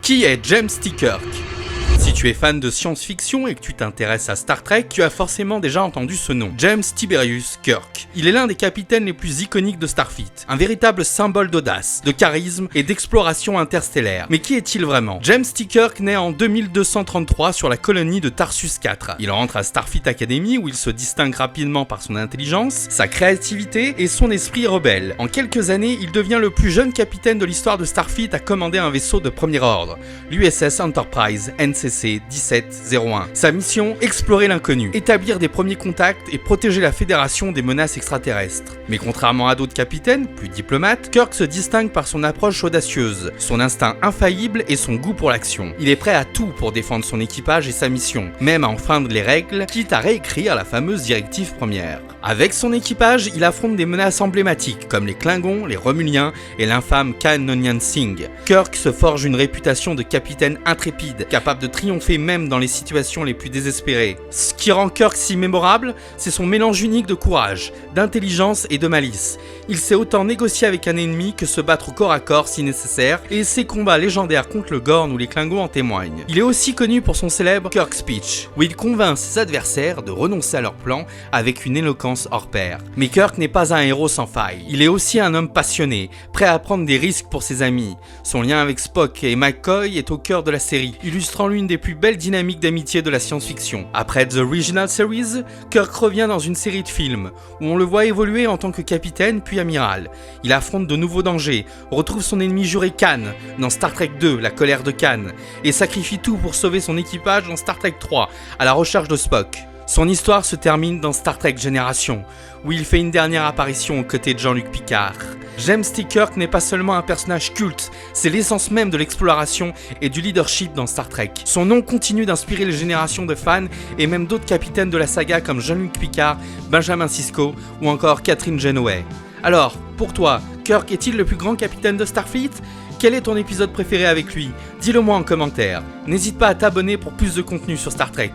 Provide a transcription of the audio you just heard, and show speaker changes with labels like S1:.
S1: Qui est James T. Kirk ? Si tu es fan de science-fiction et que tu t'intéresses à Star Trek, tu as forcément déjà entendu ce nom, James Tiberius Kirk. Il est l'un des capitaines les plus iconiques de Starfleet, un véritable symbole d'audace, de charisme et d'exploration interstellaire. Mais qui est-il vraiment ? James T. Kirk naît en 2233 sur la colonie de Tarsus 4. Il entre à Starfleet Academy où il se distingue rapidement par son intelligence, sa créativité et son esprit rebelle. En quelques années, il devient le plus jeune capitaine de l'histoire de Starfleet à commander un vaisseau de premier ordre, l'USS Enterprise NCC 1701. Sa mission, explorer l'inconnu, établir des premiers contacts et protéger la Fédération des menaces extraterrestres. Mais contrairement à d'autres capitaines, plus diplomates, Kirk se distingue par son approche audacieuse, son instinct infaillible et son goût pour l'action. Il est prêt à tout pour défendre son équipage et sa mission, même à enfreindre les règles, quitte à réécrire la fameuse directive première. Avec son équipage, il affronte des menaces emblématiques comme les Klingons, les Romuliens et l'infâme Khan Noonien Singh. Kirk se forge une réputation de capitaine intrépide, capable de triompher même dans les situations les plus désespérées. Ce qui rend Kirk si mémorable, c'est son mélange unique de courage, d'intelligence et de malice. Il sait autant négocier avec un ennemi que se battre au corps à corps si nécessaire, et ses combats légendaires contre le Gorn ou les Klingons en témoignent. Il est aussi connu pour son célèbre Kirk Speech, où il convainc ses adversaires de renoncer à leur plan avec une éloquence hors pair. Mais Kirk n'est pas un héros sans faille. Il est aussi un homme passionné, prêt à prendre des risques pour ses amis. Son lien avec Spock et McCoy est au cœur de la série, illustrant l'une des plus belles dynamiques d'amitié de la science-fiction. Après The Original Series, Kirk revient dans une série de films, où on le voit évoluer en tant que capitaine puis amiral. Il affronte de nouveaux dangers, retrouve son ennemi juré Khan dans Star Trek 2, La colère de Khan, et sacrifie tout pour sauver son équipage dans Star Trek 3, à la recherche de Spock. Son histoire se termine dans Star Trek Génération, où il fait une dernière apparition aux côtés de Jean-Luc Picard. James T. Kirk n'est pas seulement un personnage culte, c'est l'essence même de l'exploration et du leadership dans Star Trek. Son nom continue d'inspirer les générations de fans et même d'autres capitaines de la saga comme Jean-Luc Picard, Benjamin Sisko ou encore Catherine Janeway. Alors, pour toi, Kirk est-il le plus grand capitaine de Starfleet ? Quel est ton épisode préféré avec lui ? Dis-le moi en commentaire. N'hésite pas à t'abonner pour plus de contenu sur Star Trek.